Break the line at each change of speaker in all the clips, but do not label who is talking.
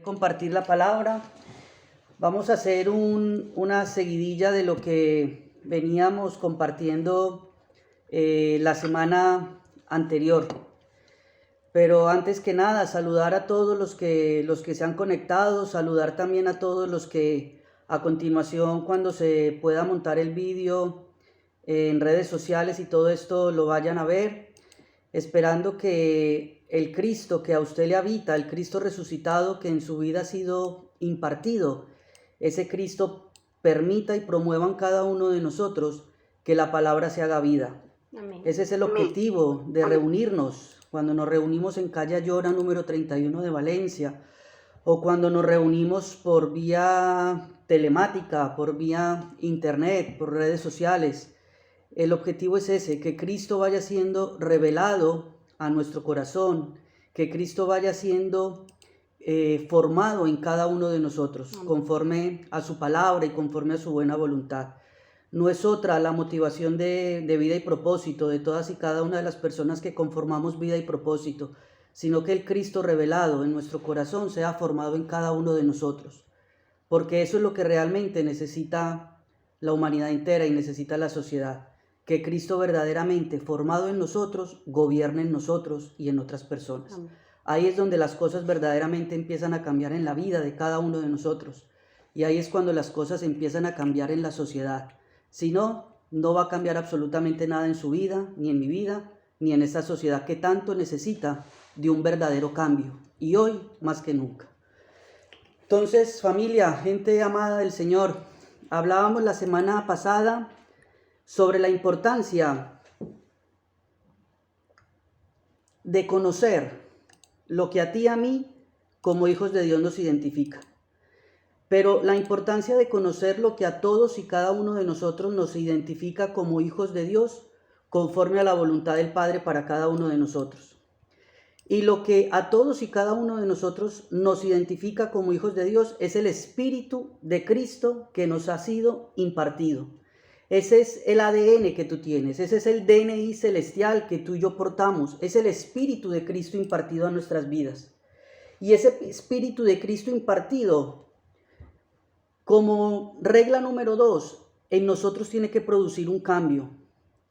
Compartir la palabra. Vamos a hacer una seguidilla de lo que veníamos compartiendo la semana anterior. Pero antes que nada, saludar a todos los que se han conectado, saludar también a todos los que a continuación, cuando se pueda montar el vídeo en redes sociales y todo esto, lo vayan a ver, esperando que el Cristo que a usted le habita, el Cristo resucitado que en su vida ha sido impartido, ese Cristo permita y promueva en cada uno de nosotros que la palabra se haga vida. Amén. Ese es el objetivo de reunirnos, cuando nos reunimos en calle Ayora número 31 de Valencia, o cuando nos reunimos por vía telemática, por vía internet, por redes sociales. El objetivo es ese, que Cristo vaya siendo revelado a nuestro corazón, que Cristo vaya siendo formado en cada uno de nosotros, conforme a su palabra y conforme a su buena voluntad. No es otra la motivación de vida y propósito de todas y cada una de las personas que conformamos vida y propósito, sino que el Cristo revelado en nuestro corazón sea formado en cada uno de nosotros, porque eso es lo que realmente necesita la humanidad entera y necesita la sociedad, que Cristo verdaderamente formado en nosotros gobierne en nosotros y en otras personas. Amén. Ahí es donde las cosas verdaderamente empiezan a cambiar en la vida de cada uno de nosotros, y ahí es cuando las cosas empiezan a cambiar en la sociedad. Si no, no va a cambiar absolutamente nada en su vida, ni en mi vida, ni en esta sociedad que tanto necesita de un verdadero cambio, y hoy más que nunca. Entonces, familia, gente amada del Señor, hablábamos la semana pasada sobre la importancia de conocer lo que a ti y a mí como hijos de Dios nos identifica. Pero la importancia de conocer lo que a todos y cada uno de nosotros nos identifica como hijos de Dios, conforme a la voluntad del Padre para cada uno de nosotros. Y lo que a todos y cada uno de nosotros nos identifica como hijos de Dios es el Espíritu de Cristo que nos ha sido impartido. Ese es el ADN que tú tienes, ese es el DNI celestial que tú y yo portamos, es el Espíritu de Cristo impartido a nuestras vidas. Y ese Espíritu de Cristo impartido, como regla número 2, en nosotros tiene que producir un cambio.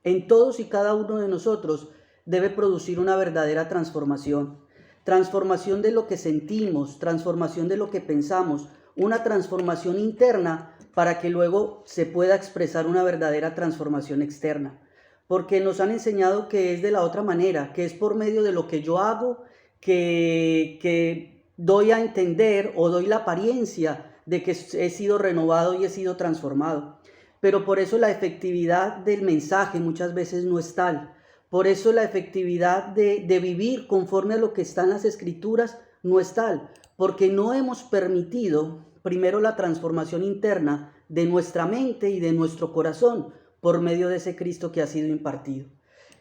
En todos y cada uno de nosotros debe producir una verdadera transformación. Transformación de lo que sentimos, transformación de lo que pensamos, una transformación interna para que luego se pueda expresar una verdadera transformación externa. Porque nos han enseñado que es de la otra manera, que es por medio de lo que yo hago, que doy a entender o doy la apariencia de que he sido renovado y he sido transformado. Pero por eso la efectividad del mensaje muchas veces no es tal. Por eso la efectividad de vivir conforme a lo que está en las Escrituras no es tal. Porque no hemos permitido primero la transformación interna de nuestra mente y de nuestro corazón por medio de ese Cristo que ha sido impartido.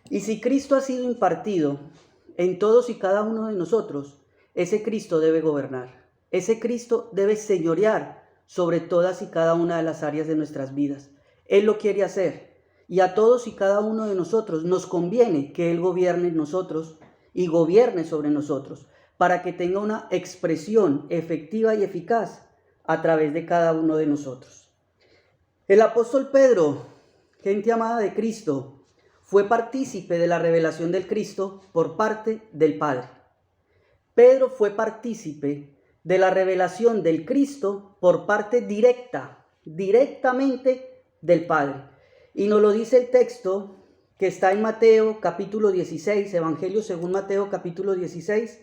Y si Cristo ha sido impartido en todos y cada uno de nosotros, ese Cristo debe gobernar. Ese Cristo debe señorear sobre todas y cada una de las áreas de nuestras vidas. Él lo quiere hacer. Y a todos y cada uno de nosotros nos conviene que Él gobierne en nosotros y gobierne sobre nosotros, para que tenga una expresión efectiva y eficaz a través de cada uno de nosotros. El apóstol Pedro, gente amada de Cristo, fue partícipe de la revelación del Cristo por parte del Padre. Pedro fue partícipe de la revelación del Cristo por parte directamente del Padre. Y nos lo dice el texto que está en Mateo capítulo 16, Evangelio según Mateo capítulo 16,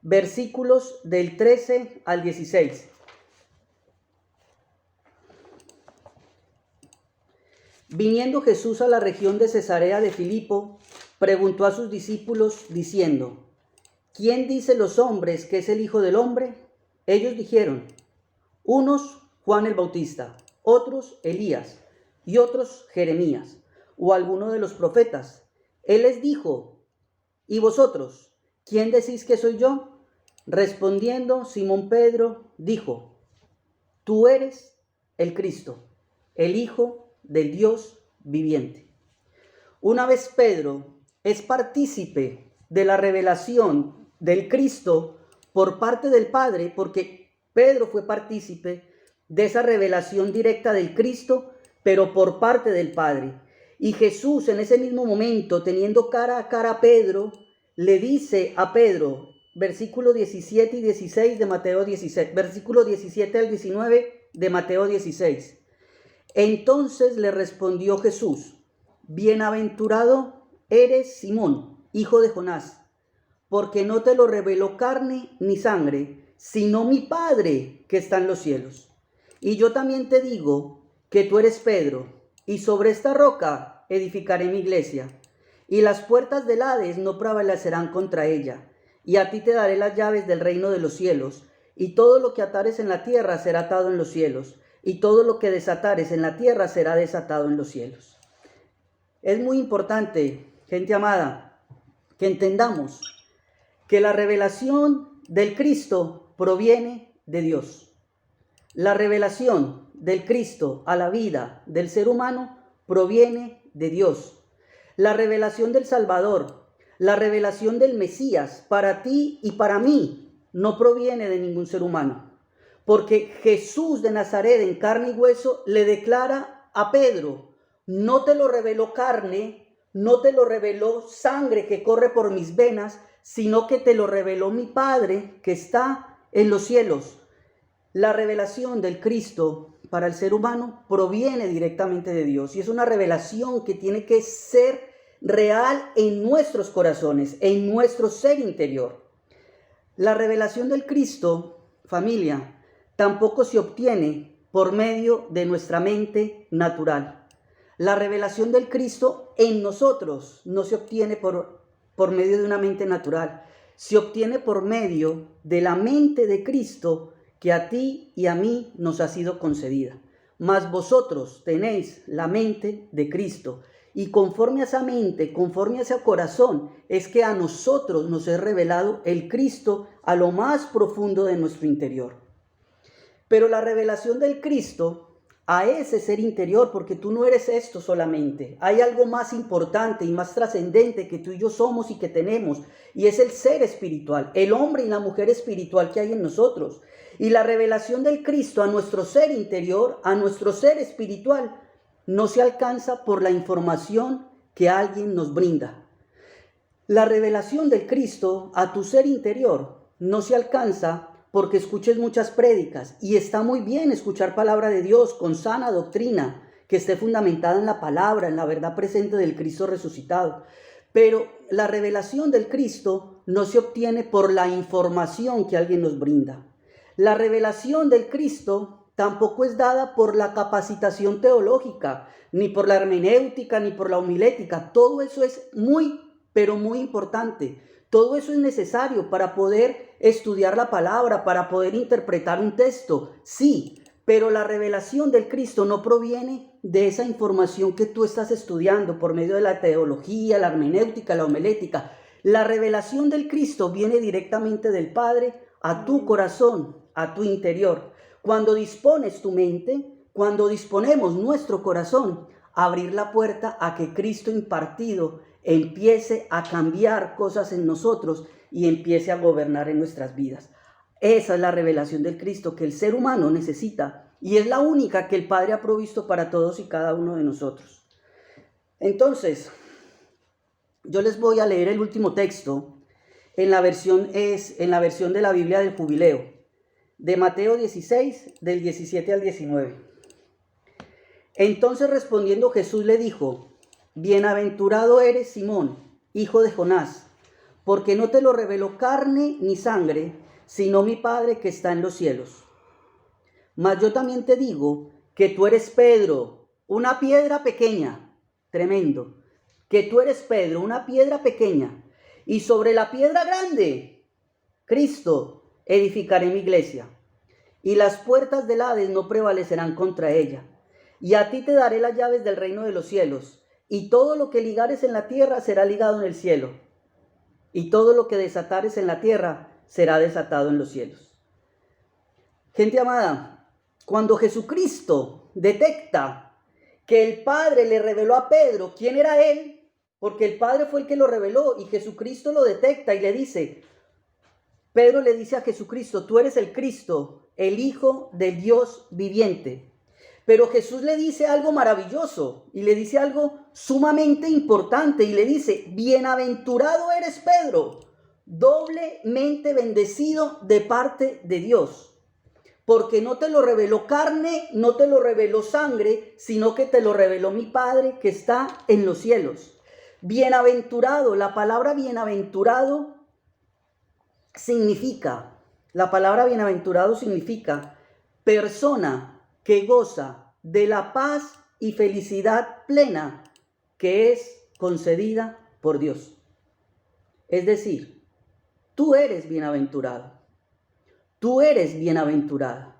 versículos del 13 al 16. Viniendo Jesús a la región de Cesarea de Filipo, preguntó a sus discípulos diciendo: ¿Quién dicen los hombres que es el Hijo del Hombre? Ellos dijeron: unos Juan el Bautista, otros Elías, y otros Jeremías, o alguno de los profetas. Él les dijo: ¿y vosotros, quién decís que soy yo? Respondiendo, Simón Pedro dijo: tú eres el Cristo, el Hijo del Dios viviente. Una vez Pedro es partícipe de la revelación del Cristo por parte del Padre, porque Pedro fue partícipe de esa revelación directa del Cristo, pero por parte del Padre. Y Jesús en ese mismo momento, teniendo cara a cara a Pedro, le dice a Pedro, versículos 17 y 16 de Mateo 16, versículo 17 al 19 de Mateo 16. Entonces le respondió Jesús: bienaventurado eres Simón, hijo de Jonás, porque no te lo reveló carne ni sangre, sino mi Padre que está en los cielos. Y yo también te digo que tú eres Pedro, y sobre esta roca edificaré mi iglesia, y las puertas del Hades no prevalecerán contra ella. Y a ti te daré las llaves del reino de los cielos, y todo lo que atares en la tierra será atado en los cielos, y todo lo que desatares en la tierra será desatado en los cielos. Es muy importante, gente amada, que entendamos que la revelación del Cristo proviene de Dios. La revelación del Cristo a la vida del ser humano proviene de Dios. La revelación del Salvador, la revelación del Mesías para ti y para mí no proviene de ningún ser humano. Porque Jesús de Nazaret en carne y hueso le declara a Pedro: no te lo reveló carne, no te lo reveló sangre que corre por mis venas, sino que te lo reveló mi Padre que está en los cielos. La revelación del Cristo para el ser humano proviene directamente de Dios, y es una revelación que tiene que ser real en nuestros corazones, en nuestro ser interior. La revelación del Cristo, familia, tampoco se obtiene por medio de nuestra mente natural. La revelación del Cristo en nosotros no se obtiene por medio de una mente natural. Se obtiene por medio de la mente de Cristo que a ti y a mí nos ha sido concedida. Mas vosotros tenéis la mente de Cristo. Y conforme a esa mente, conforme a ese corazón, es que a nosotros nos es revelado el Cristo a lo más profundo de nuestro interior. Pero la revelación del Cristo a ese ser interior, porque tú no eres esto solamente, hay algo más importante y más trascendente que tú y yo somos y que tenemos, y es el ser espiritual, el hombre y la mujer espiritual que hay en nosotros. Y la revelación del Cristo a nuestro ser interior, a nuestro ser espiritual, no se alcanza por la información que alguien nos brinda. La revelación del Cristo a tu ser interior no se alcanza porque escuches muchas prédicas, y está muy bien escuchar palabra de Dios con sana doctrina que esté fundamentada en la palabra, en la verdad presente del Cristo resucitado. Pero la revelación del Cristo no se obtiene por la información que alguien nos brinda. La revelación del Cristo tampoco es dada por la capacitación teológica, ni por la hermenéutica, ni por la homilética. Todo eso es muy, pero muy importante. Todo eso es necesario para poder estudiar la palabra, para poder interpretar un texto. Sí, pero la revelación del Cristo no proviene de esa información que tú estás estudiando por medio de la teología, la hermenéutica, la homilética. La revelación del Cristo viene directamente del Padre a tu corazón, a tu interior. Cuando dispones tu mente, cuando disponemos nuestro corazón, abrir la puerta a que Cristo impartido empiece a cambiar cosas en nosotros y empiece a gobernar en nuestras vidas. Esa es la revelación del Cristo que el ser humano necesita, y es la única que el Padre ha provisto para todos y cada uno de nosotros. Entonces, yo les voy a leer el último texto en la versión de la Biblia del Jubileo, de Mateo 16, del 17 al 19. Entonces respondiendo Jesús le dijo: bienaventurado eres Simón, hijo de Jonás, porque no te lo reveló carne ni sangre, sino mi Padre que está en los cielos. Mas yo también te digo que tú eres Pedro, una piedra pequeña, tremendo, que tú eres Pedro, una piedra pequeña, y sobre la piedra grande, Cristo, edificaré mi iglesia, y las puertas del Hades no prevalecerán contra ella. Y a ti te daré las llaves del reino de los cielos, y todo lo que ligares en la tierra será ligado en el cielo, y todo lo que desatares en la tierra será desatado en los cielos. Gente amada, cuando Jesucristo detecta que el Padre le reveló a Pedro quién era él, porque el Padre fue el que lo reveló, y Jesucristo lo detecta y le dice: Pedro le dice a Jesucristo, tú eres el Cristo, el Hijo del Dios viviente. Pero Jesús le dice algo maravilloso y le dice algo sumamente importante y le dice, bienaventurado eres Pedro, doblemente bendecido de parte de Dios, porque no te lo reveló carne, no te lo reveló sangre, sino que te lo reveló mi Padre que está en los cielos. Bienaventurado, la palabra bienaventurado significa persona que goza de la paz y felicidad plena que es concedida por Dios. Es decir, tú eres bienaventurado, tú eres bienaventurada,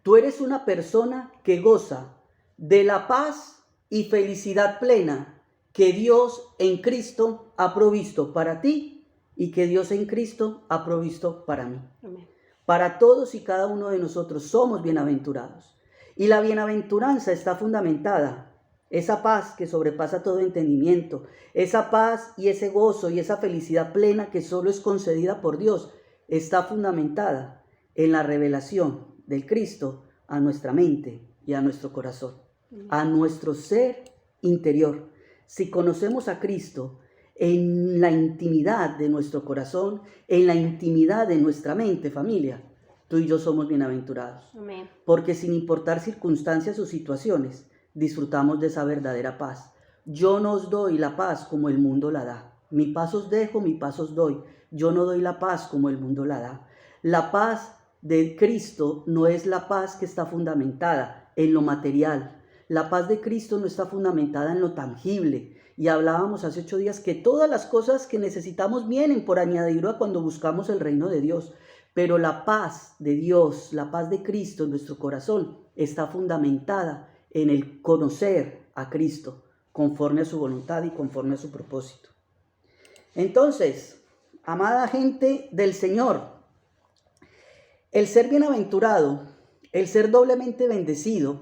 tú eres una persona que goza de la paz y felicidad plena que Dios en Cristo ha provisto para ti y que Dios en Cristo ha provisto para mí. Amén. Para todos y cada uno de nosotros somos bienaventurados. Y la bienaventuranza está fundamentada, esa paz que sobrepasa todo entendimiento, esa paz y ese gozo y esa felicidad plena que solo es concedida por Dios, está fundamentada en la revelación del Cristo a nuestra mente y a nuestro corazón, a nuestro ser interior. Si conocemos a Cristo en la intimidad de nuestro corazón, en la intimidad de nuestra mente, familia, tú y yo somos bienaventurados. Amén. Porque sin importar circunstancias o situaciones, disfrutamos de esa verdadera paz. Yo no os doy la paz como el mundo la da. Mi paz os dejo, mi paz os doy. Yo no doy la paz como el mundo la da. La paz de Cristo no es la paz que está fundamentada en lo material. La paz de Cristo no está fundamentada en lo tangible. Y hablábamos hace 8 días que todas las cosas que necesitamos vienen por añadidura cuando buscamos el reino de Dios. Pero la paz de Dios, la paz de Cristo en nuestro corazón está fundamentada en el conocer a Cristo conforme a su voluntad y conforme a su propósito. Entonces, amada gente del Señor, el ser bienaventurado, el ser doblemente bendecido,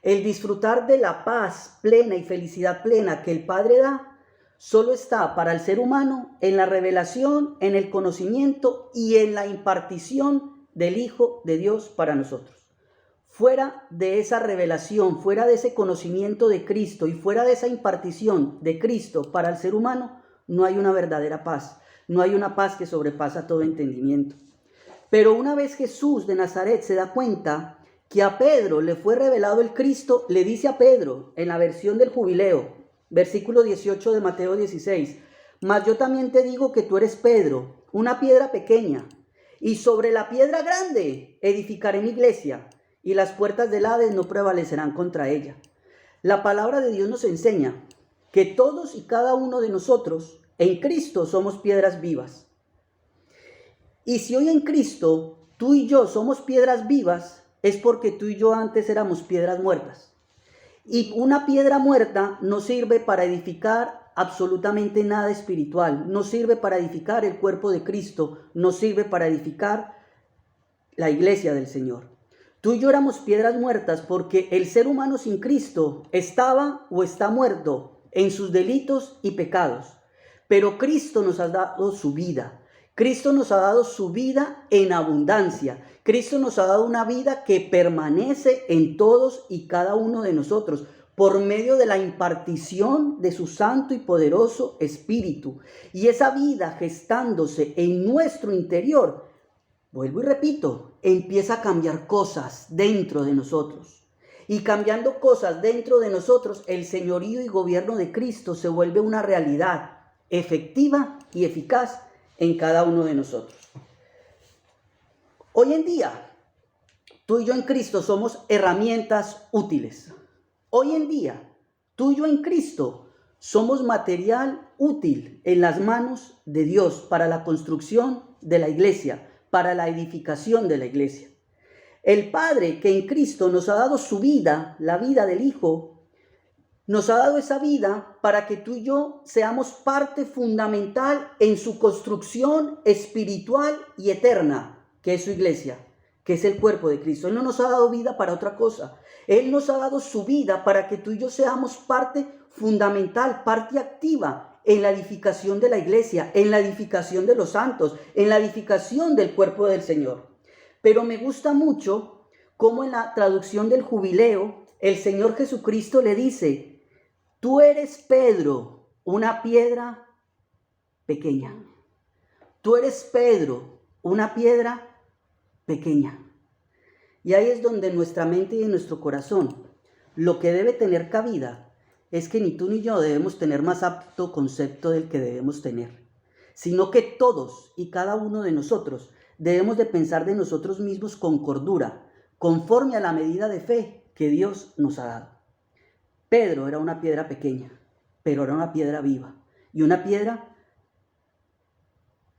el disfrutar de la paz plena y felicidad plena que el Padre da, solo está para el ser humano en la revelación, en el conocimiento y en la impartición del Hijo de Dios para nosotros. Fuera de esa revelación, fuera de ese conocimiento de Cristo y fuera de esa impartición de Cristo para el ser humano, no hay una verdadera paz. No hay una paz que sobrepasa todo entendimiento. Pero una vez Jesús de Nazaret se da cuenta que a Pedro le fue revelado el Cristo, le dice a Pedro en la versión del Jubileo, versículo 18 de Mateo 16, mas yo también te digo que tú eres Pedro, una piedra pequeña, y sobre la piedra grande edificaré mi iglesia, y las puertas del Hades no prevalecerán contra ella. La palabra de Dios nos enseña que todos y cada uno de nosotros en Cristo somos piedras vivas. Y si hoy en Cristo tú y yo somos piedras vivas, es porque tú y yo antes éramos piedras muertas. Y una piedra muerta no sirve para edificar absolutamente nada espiritual, no sirve para edificar el cuerpo de Cristo, no sirve para edificar la iglesia del Señor. Tú y yo éramos piedras muertas porque el ser humano sin Cristo estaba o está muerto en sus delitos y pecados. Pero Cristo nos ha dado su vida. Cristo nos ha dado su vida en abundancia. Cristo nos ha dado una vida que permanece en todos y cada uno de nosotros por medio de la impartición de su santo y poderoso Espíritu. Y esa vida gestándose en nuestro interior, vuelvo y repito, empieza a cambiar cosas dentro de nosotros. Y cambiando cosas dentro de nosotros, el señorío y gobierno de Cristo se vuelve una realidad efectiva y eficaz en cada uno de nosotros. Hoy en día, tú y yo en Cristo somos herramientas útiles. Hoy en día, tú y yo en Cristo somos material útil en las manos de Dios para la construcción de la iglesia, para la edificación de la iglesia. El Padre que en Cristo nos ha dado su vida, la vida del Hijo, nos ha dado esa vida para que tú y yo seamos parte fundamental en su construcción espiritual y eterna, que es su iglesia, que es el cuerpo de Cristo. Él no nos ha dado vida para otra cosa. Él nos ha dado su vida para que tú y yo seamos parte fundamental, parte activa en la edificación de la iglesia, en la edificación de los santos, en la edificación del cuerpo del Señor. Pero me gusta mucho cómo en la traducción del Jubileo, el Señor Jesucristo le dice: tú eres Pedro, una piedra pequeña. Tú eres Pedro, una piedra pequeña. Y ahí es donde en nuestra mente y en nuestro corazón lo que debe tener cabida es que ni tú ni yo debemos tener más apto concepto del que debemos tener, sino que todos y cada uno de nosotros debemos de pensar de nosotros mismos con cordura, conforme a la medida de fe que Dios nos ha dado. Pedro era una piedra pequeña, pero era una piedra viva y una piedra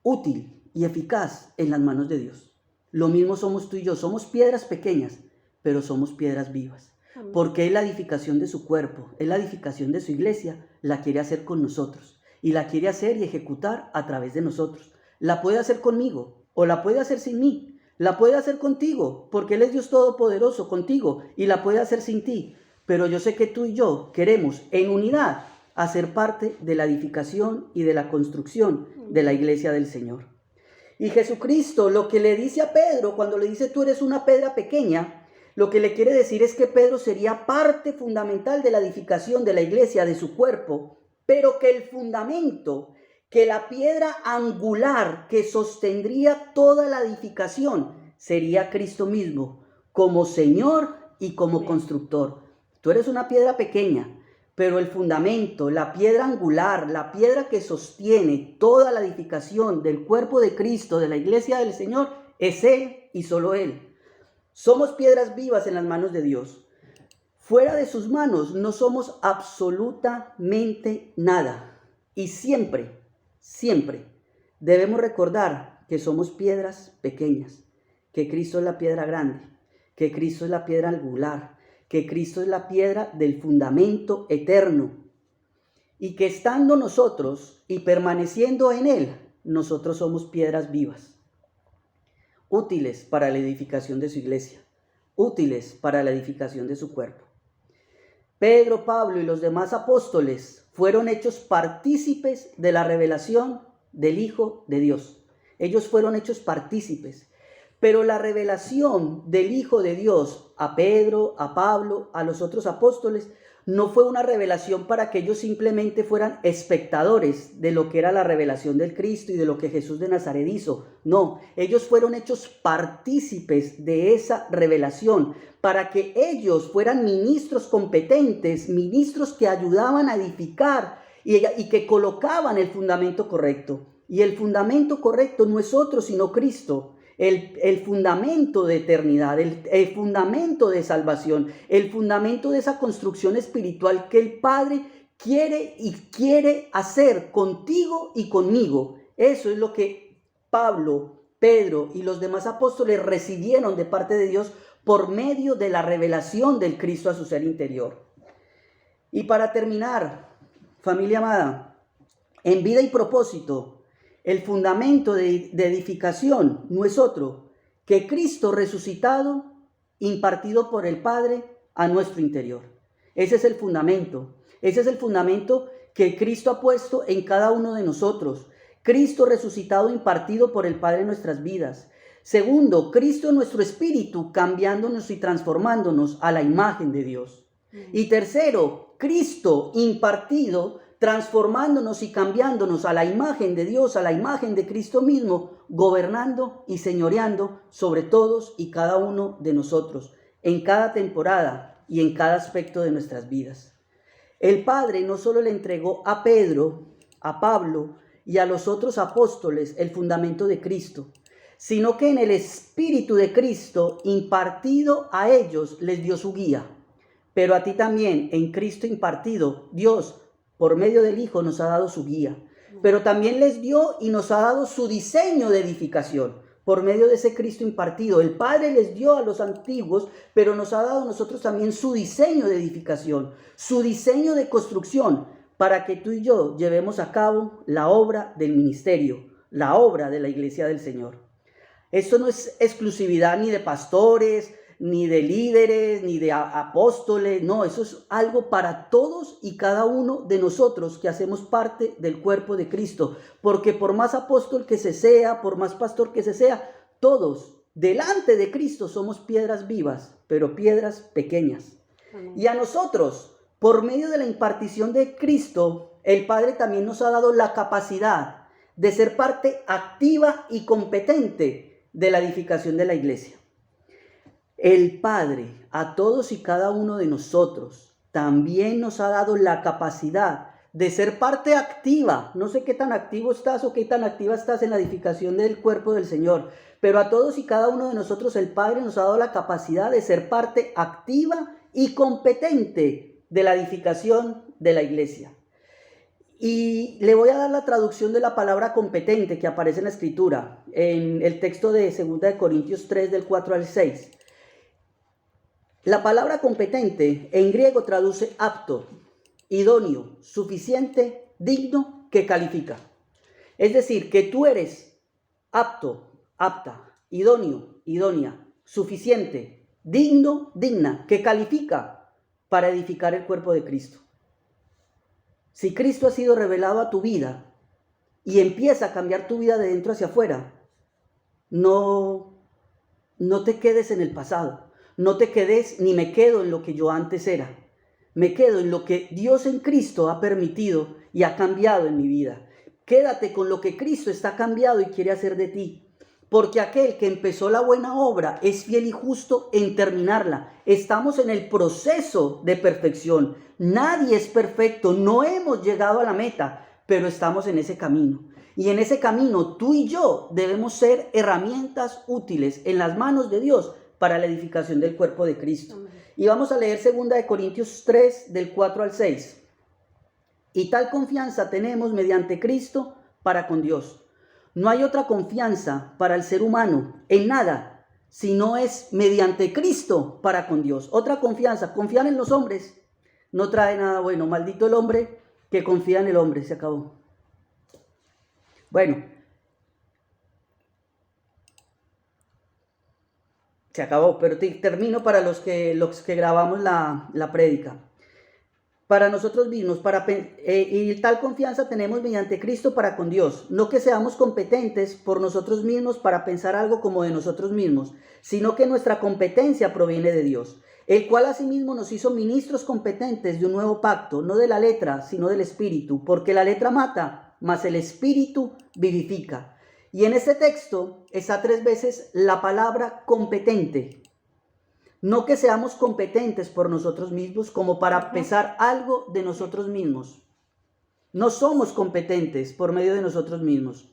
útil y eficaz en las manos de Dios. Lo mismo somos tú y yo, somos piedras pequeñas, pero somos piedras vivas. Porque es la edificación de su cuerpo, es la edificación de su iglesia, la quiere hacer con nosotros. Y la quiere hacer y ejecutar a través de nosotros. La puede hacer conmigo o la puede hacer sin mí. La puede hacer contigo, porque Él es Dios Todopoderoso contigo, y la puede hacer sin ti. Pero yo sé que tú y yo queremos en unidad hacer parte de la edificación y de la construcción de la iglesia del Señor. Y Jesucristo lo que le dice a Pedro cuando le dice tú eres una piedra pequeña, lo que le quiere decir es que Pedro sería parte fundamental de la edificación de la iglesia, de su cuerpo, pero que el fundamento, que la piedra angular que sostendría toda la edificación sería Cristo mismo, como Señor y como constructor. Tú eres una piedra pequeña, pero el fundamento, la piedra angular, la piedra que sostiene toda la edificación del cuerpo de Cristo, de la iglesia del Señor, es Él y solo Él. Somos piedras vivas en las manos de Dios. Fuera de sus manos no somos absolutamente nada. Y siempre, siempre debemos recordar que somos piedras pequeñas, que Cristo es la piedra grande, que Cristo es la piedra angular, que Cristo es la piedra del fundamento eterno. Y que estando nosotros y permaneciendo en Él, nosotros somos piedras vivas, útiles para la edificación de su iglesia, útiles para la edificación de su cuerpo. Pedro, Pablo y los demás apóstoles fueron hechos partícipes de la revelación del Hijo de Dios. Ellos fueron hechos partícipes. Pero la revelación del Hijo de Dios a Pedro, a Pablo, a los otros apóstoles, no fue una revelación para que ellos simplemente fueran espectadores de lo que era la revelación del Cristo y de lo que Jesús de Nazaret hizo. No, ellos fueron hechos partícipes de esa revelación para que ellos fueran ministros competentes, ministros que ayudaban a edificar y que colocaban el fundamento correcto. Y el fundamento correcto no es otro sino Cristo. El fundamento de eternidad, el fundamento de salvación, el fundamento de esa construcción espiritual que el Padre quiere hacer contigo y conmigo. Eso es lo que Pablo, Pedro y los demás apóstoles recibieron de parte de Dios por medio de la revelación del Cristo a su ser interior. Y para terminar, familia amada, en vida y propósito, el fundamento de edificación no es otro que Cristo resucitado, impartido por el Padre a nuestro interior. Ese es el fundamento. Ese es el fundamento que Cristo ha puesto en cada uno de nosotros. Cristo resucitado, impartido por el Padre en nuestras vidas. Segundo, Cristo en nuestro espíritu, cambiándonos y transformándonos a la imagen de Dios. Y tercero, Cristo impartido, transformándonos y cambiándonos a la imagen de Dios, a la imagen de Cristo mismo, gobernando y señoreando sobre todos y cada uno de nosotros, en cada temporada y en cada aspecto de nuestras vidas. El Padre no solo le entregó a Pedro, a Pablo y a los otros apóstoles el fundamento de Cristo, sino que en el Espíritu de Cristo impartido a ellos les dio su guía. Pero a ti también, en Cristo impartido, Dios, por medio del Hijo, nos ha dado su guía. Pero también les dio y nos ha dado su diseño de edificación. Por medio de ese Cristo impartido. El Padre les dio a los antiguos, pero nos ha dado a nosotros también su diseño de edificación, su diseño de construcción, para que tú y yo llevemos a cabo la obra del ministerio, la obra de la iglesia del Señor. Esto no es exclusividad ni de pastores, ni de líderes, ni de apóstoles. No, eso es algo para todos y cada uno de nosotros que hacemos parte del cuerpo de Cristo. Porque por más apóstol que se sea, por más pastor que se sea, todos delante de Cristo somos piedras vivas, pero piedras pequeñas. Amén. Y a nosotros, por medio de la impartición de Cristo, el Padre también nos ha dado la capacidad de ser parte activa y competente de la edificación de la iglesia. El Padre, a todos y cada uno de nosotros, también nos ha dado la capacidad de ser parte activa. No sé qué tan activo estás o qué tan activa estás en la edificación del cuerpo del Señor, pero a todos y cada uno de nosotros el Padre nos ha dado la capacidad de ser parte activa y competente de la edificación de la iglesia. Y le voy a dar la traducción de la palabra competente que aparece en la Escritura, en el texto de 2 Corintios 3, del 4 al 6. La palabra competente en griego traduce apto, idóneo, suficiente, digno, que califica. Es decir, que tú eres apto, apta, idóneo, idónea, suficiente, digno, digna, que califica para edificar el cuerpo de Cristo. Si Cristo ha sido revelado a tu vida y empieza a cambiar tu vida de dentro hacia afuera, no te quedes en el pasado. No te quedes ni me quedo en lo que yo antes era. Me quedo en lo que Dios en Cristo ha permitido y ha cambiado en mi vida. Quédate con lo que Cristo está cambiado y quiere hacer de ti. Porque aquel que empezó la buena obra es fiel y justo en terminarla. Estamos en el proceso de perfección. Nadie es perfecto, no hemos llegado a la meta, pero estamos en ese camino. Y en ese camino tú y yo debemos ser herramientas útiles en las manos de Dios para la edificación del cuerpo de Cristo. Amén. Y vamos a leer 2 Corintios 3, del 4 al 6. Y tal confianza tenemos mediante Cristo para con Dios. No hay otra confianza para el ser humano en nada, sino es mediante Cristo para con Dios. Otra confianza, confiar en los hombres, no trae nada bueno. Maldito el hombre que confía en el hombre. Se acabó. Bueno, se acabó, pero termino para los que grabamos la prédica. Para nosotros mismos, y tal confianza tenemos mediante Cristo para con Dios. No que seamos competentes por nosotros mismos para pensar algo como de nosotros mismos, sino que nuestra competencia proviene de Dios, el cual asimismo nos hizo ministros competentes de un nuevo pacto, no de la letra, sino del Espíritu, porque la letra mata, mas el Espíritu vivifica. Y en este texto está 3 veces la palabra competente. No que seamos competentes por nosotros mismos como para pensar algo de nosotros mismos. No somos competentes por medio de nosotros mismos.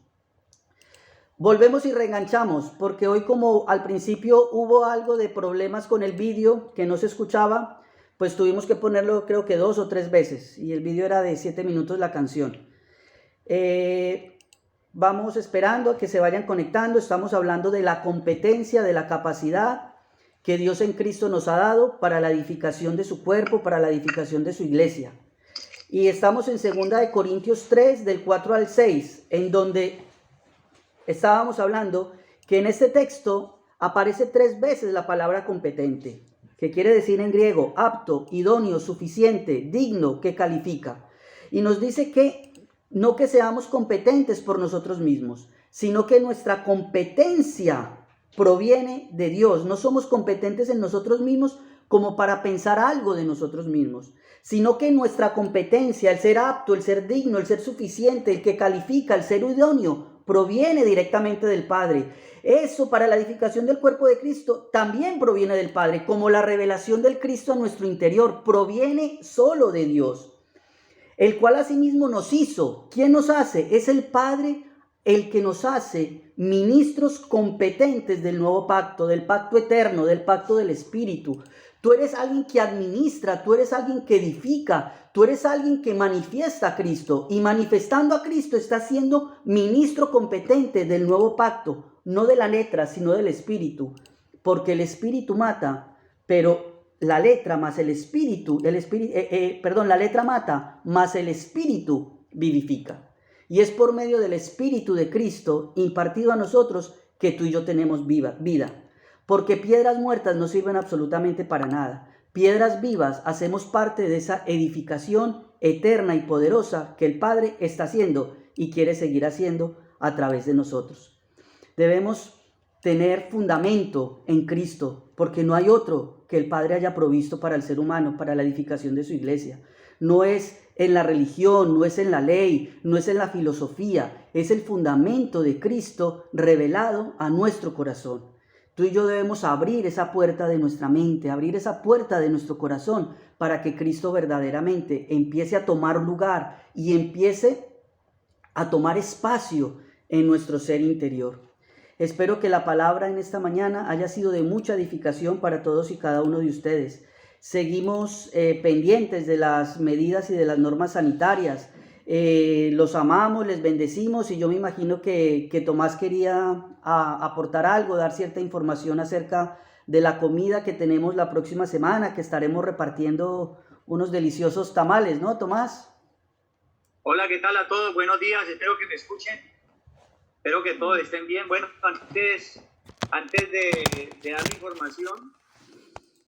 Volvemos y reenganchamos, porque hoy como al principio hubo algo de problemas con el vídeo que no se escuchaba, pues tuvimos que ponerlo creo que 2 o 3 veces. Y el vídeo era de 7 minutos la canción. Vamos esperando a que se vayan conectando. Estamos hablando de la competencia, de la capacidad que Dios en Cristo nos ha dado para la edificación de su cuerpo, para la edificación de su iglesia. Y estamos en 2 Corintios 3, del 4 al 6, en donde estábamos hablando que en este texto aparece 3 veces la palabra competente, que quiere decir en griego apto, idóneo, suficiente, digno, que califica. Y nos dice que no que seamos competentes por nosotros mismos, sino que nuestra competencia proviene de Dios. No somos competentes en nosotros mismos como para pensar algo de nosotros mismos, sino que nuestra competencia, el ser apto, el ser digno, el ser suficiente, el que califica, el ser idóneo, proviene directamente del Padre. Eso para la edificación del cuerpo de Cristo también proviene del Padre, como la revelación del Cristo a nuestro interior proviene solo de Dios, el cual asimismo nos hizo. ¿Quién nos hace? Es el Padre el que nos hace ministros competentes del nuevo pacto, del pacto eterno, del pacto del Espíritu. Tú eres alguien que administra, tú eres alguien que edifica, tú eres alguien que manifiesta a Cristo. Y manifestando a Cristo estás siendo ministro competente del nuevo pacto, no de la letra, sino del Espíritu. Porque el Espíritu mata, pero la letra más el Espíritu, la letra mata, más el Espíritu vivifica. Y es por medio del Espíritu de Cristo impartido a nosotros que tú y yo tenemos vida. porque piedras muertas no sirven absolutamente para nada. Piedras vivas hacemos parte de esa edificación eterna y poderosa que el Padre está haciendo y quiere seguir haciendo a través de nosotros. Debemos tener fundamento en Cristo, porque no hay otro que el Padre haya provisto para el ser humano, para la edificación de su iglesia. No es en la religión, no es en la ley, no es en la filosofía, es el fundamento de Cristo revelado a nuestro corazón. Tú y yo debemos abrir esa puerta de nuestra mente, abrir esa puerta de nuestro corazón para que Cristo verdaderamente empiece a tomar lugar y empiece a tomar espacio en nuestro ser interior. Espero que la palabra en esta mañana haya sido de mucha edificación para todos y cada uno de ustedes. Seguimos pendientes de las medidas y de las normas sanitarias. Los amamos, les bendecimos y yo me imagino que Tomás quería aportar algo, dar cierta información acerca de la comida que tenemos la próxima semana, que estaremos repartiendo unos deliciosos tamales, ¿no, Tomás?
Hola, ¿qué tal a todos? Buenos días, espero que me escuchen, espero que todos estén bien. Bueno, antes de dar la información,